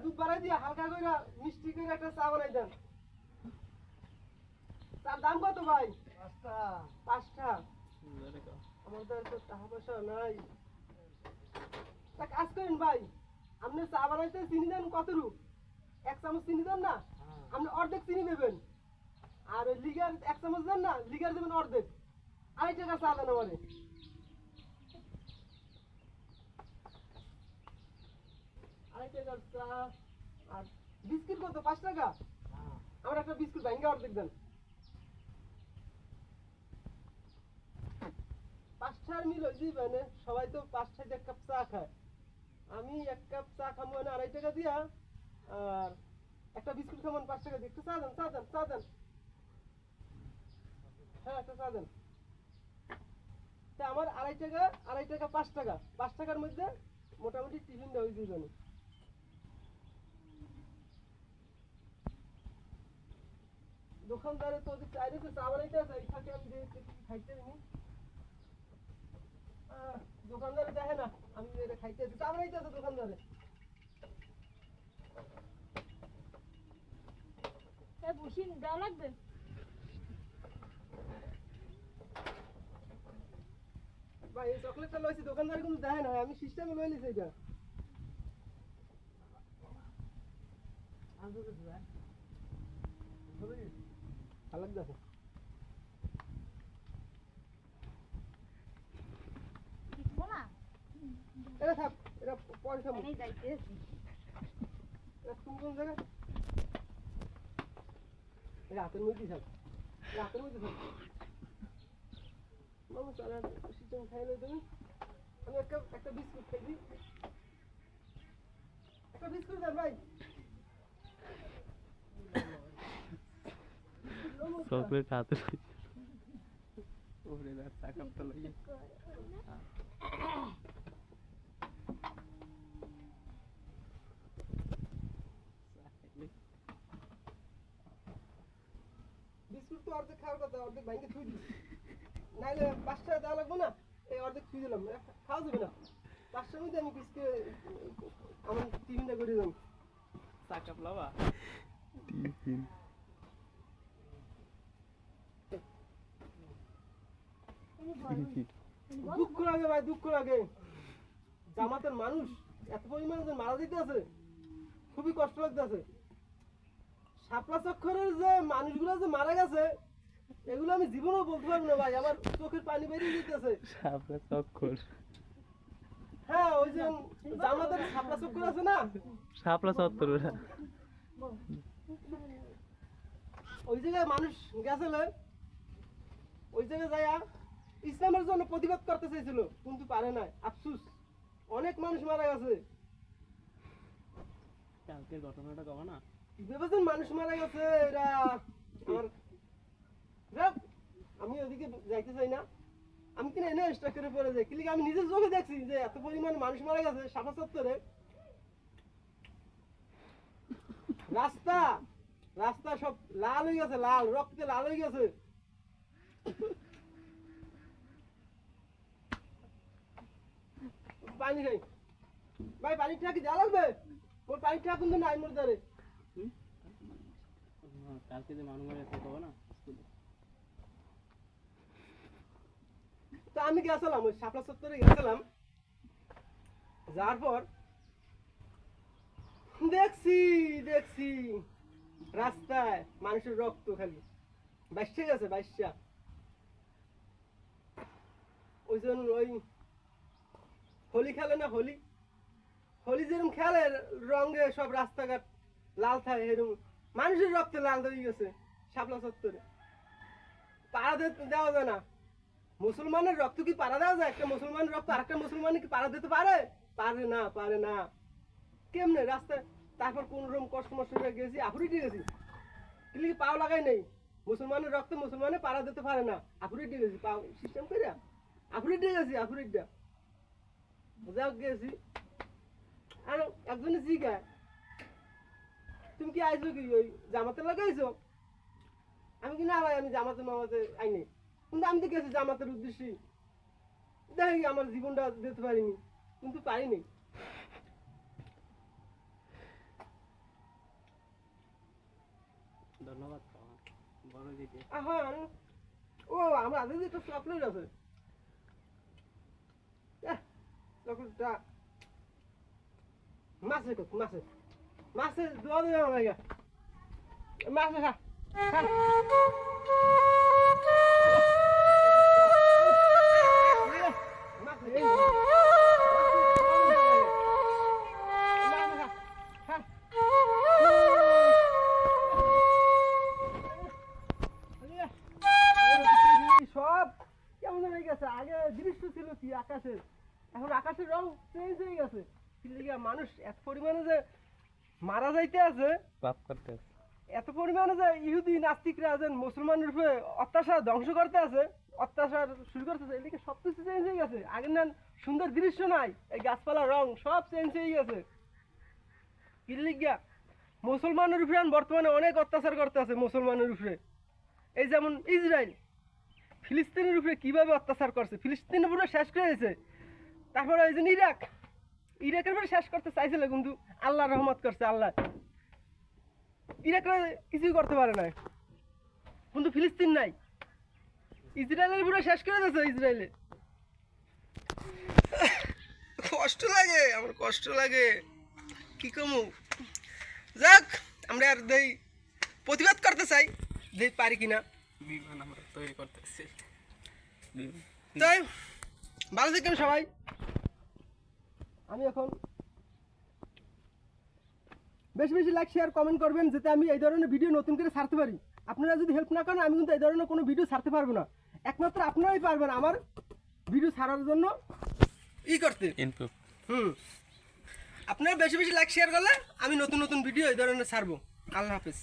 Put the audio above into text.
দুধ বাড়াই দিয়া হালকা করে মিষ্টি করে একটা চা বানাই দেন। তার দাম কত ভাই? 5টা। আমাদের তো টাকা পয়সা নাই। তা কাজ করেন ভাই, আপনি চা বানাইতে চিনি দেন কত রূপ? 1 চামচ চিনি দেন না, আপনি অর্ধেক চিনি দেবেন। আর ওই লিগার 1 চামচ দেন না, লিগার দেবেন অর্ধেক। 2.5 টাকা চা দেন আমারে। 2.5 টাকার চা। আর বিস্কিট কত? 5 টাকা। আমার একটা বিস্কুট ভাঙ্গা অর্ধেক দেন। 5টার মিল দিবেন, সবাই তো 5টায় 1 কাপ চা খায়। আমি 1 কাপ চা খাবো না 2.5 টাকা দিয়া, আর একটা বিস্কুট খাবো 5 টাকা দিয়ে। একটু চা দেন, চা দেন, চা দেন। হ্যাঁ, একটা চা দেন। তা আমার 2.5 টাকা, 2.5 টাকা 5 টাকা। 5 টাকার মধ্যে মোটামুটি টিফিনটা হয়ে দিবেন। দোকানদারে তো ওদের চাইলে তো চা বানাইতে আছে, এই ফাঁকে আমি খাইতে নি। দোকানদারে দেখে না আমি এটা খাইতে আছি, চা বানাইতে আছে দোকানদারে। বসিন দেওয়া লাগবে। ভাই এই চকলেটটা লইছি, দোকানদারে কিন্তু দেখে না, আমি সিস্টেমে লই লিছি এটা। ভালো লাগছে। এটা থাক, এটা পরে খাবো। তুমি কোন জায়গায়? রাতের মধ্যে থাক, রাতের মধ্যে থাক। মামা চালা সিস্টেম খাইলে তুমি। আমি একটা বিস্কুট খাইছি। একটা বিস্কুট দেন ভাই। চকলেট হাতে ওরে না চা কাপটা লইয়ে বিস্কুট তো অর্ধেক খাওয়ার কথা, অর্ধেক ভাঙে থুই দিছি। নাইলে 5 টাকা দেওয়া লাগবে না, এই অর্ধেক থুই দিলাম, খাওয়া যাবে না। 5টার মধ্যে আমি বিস্কুট আমার টিফিনটা করে দিলাম। চা কাপ লাবা টিফিন দুঃখ লাগে ভাই, দুঃখ লাগে। জামাতের মানুষ এত পরিমাণে যে মারা দিতে আছে, খুবই কষ্ট লাগতেছে। শাপলা চক্করের যে মানুষগুলো যে মারা গেছে, এগুলো আমি জীবনেও বলতে পারবো না ভাই, আমার চোখের পানি বেরিয়ে যেতেছে। শাপলা চক্কর, হ্যাঁ ওই যে জামাতের শাপলা চক্কর আছে না, শাপলা চত্বর ওই জায়গায় মানুষ গেছিল, ওই জায়গায় যাইয়া ইসলামের জন্য প্রতিবাদ করতে চাইছিল, কিন্তু পারে নাই। আফসুস, অনেক মানুষ মারা গেছে। কালকের ঘটনাটা কবা না, ভেবেছেন মানুষ মারা গেছে এরা আমার। আমি ওদিকে যাইতে চাই না, আমি কিনা এনে স্ট্রাকচারে পড়ে যাই, কিন্তু আমি নিজের চোখে দেখছি যে এত পরিমাণ মানুষ মারা গেছে শাপলা চত্বরে। রাস্তা রাস্তা সব লাল হয়ে গেছে, লাল রক্তে লাল হয়ে গেছে। পানি খাই ভাই, পানিটা কি দেওয়া লাগবে? ওর পানিটা কিন্তু নাই মোর দ্বারে। কালকে যে মানুষ মারা গেছে কবা না। তা আমি গেছিলাম ওই শাপলা চত্বরে গেছিলাম, যাওয়ার পর দেখছি দেখছি রাস্তায় মানুষের রক্ত খালি বাইশে গেছে, বাইশা। ওই জন্য ওই হোলি খেলে না, হোলি হোলি যেরকম খেলে রঙে সব রাস্তাঘাট লাল থাকে, এরকম মানুষের রক্তে লাল হয়ে গেছে শাপলা চত্বরে। পাড়া দেওয়া যায় না, মুসলমানের রক্ত কি পাড়া দেওয়া যায়? একটা মুসলমানের রক্ত আরেকটা মুসলমান কি পাড়া দিতে পারে? পারে না, পারে না। কেমনে রাস্তায়? তারপর কোন রকম কষ্ট মষ্ট করে গেছি, আফুরিটি গেছি, কিন্তু পাও লাগাই নেই। মুসলমানের রক্ত মুসলমানে পাড়া দিতে পারে না, আফুরিটি গেছি, পাও সিস্টেম করে আফুরিটি গেছি, আফুরিটা যাও গেছি। আর একজনে জিগায়, তুমি কি আইছো কি ওই জামাতে লাগাইছো? আমি কি না ভাই, আমি জামাতে মামাতে আইনি, কিন্তু আমি তো গেছি জামাতের উদ্দেশ্যে। দেখি আমার জীবনটা দিতে পারিনি, কিন্তু পারিনি। ধন্যবাদ কাকা বড় দিতে এখন ও আমার আগে যে তো চকলেট আছে চকলেটটা মাছে কত মাছে মাছে দোয়া দেবে আমার লাগে মাছে খা খা মাছে এই সব কেমন হয়ে গেছে আগে দৃশ্য ছিল কি আকাশের এখন আকাশের রং চেঞ্জ হয়ে গেছে কি লিগা মানুষ এত পরিমাণে যে মারা যাইতে আছে পাপ করতে আছে। এত পরিমাণে যে ইহুদি নাস্তিকরা যে মুসলমানের উপরে অত্যাচার ধ্বংস করতে আছে অত্যাচার শুরু করতেছে এদিকে সব কিছু চেঞ্জ হয়ে গেছে আগের না সুন্দর দৃশ্য নাই এই গাছপালার রং সব চেঞ্জ হয়ে গেছে কি লিগা মুসলমানের উপরে এখন বর্তমানে অনেক অত্যাচার করতে আছে মুসলমানের উপরে এই যেমন ইসরায়েল ফিলিস্তিনের উপরে কিভাবে অত্যাচার করছে ফিলিস্তিনের পুরো শেষ করে দিয়েছে তারপরে ওই যে ইরাকের উপরে শেষ করতে চাইছিল কিন্তু আল্লাহ রহমত করছে আল্লাহ ইরাকের কিছুই করতে পারে না কিন্তু ফিলিস্তিন নাই ইসরায়েলের পুরো শেষ করে দিয়েছে ইসরায়েলে কষ্ট লাগে আমার কষ্ট লাগে কি কমু যাক আমরা আর দেই প্রতিবাদ করতে চাই দেই পারি কিনা বিমান আমরা তৈরি করতেছি তাই ভালো থাকেন সবাই আমি এখন বেশি বেশি লাইক শেয়ার কমেন্ট করবেন যাতে আমি এই ধরনের ভিডিও নতুন করে ছাড়তে পারি আপনারা যদি হেল্প না করেন আমি কিন্তু এই ধরনের কোনো ভিডিও ছাড়তে পারবো না একমাত্র আপনারাই পারবেন আমার ভিডিও ছাড়ার জন্য করতে ইনপুট আপনারা বেশি বেশি লাইক শেয়ার করলে আমি নতুন নতুন ভিডিও এই ধরনের ছাড়বো আল্লাহ হাফেজ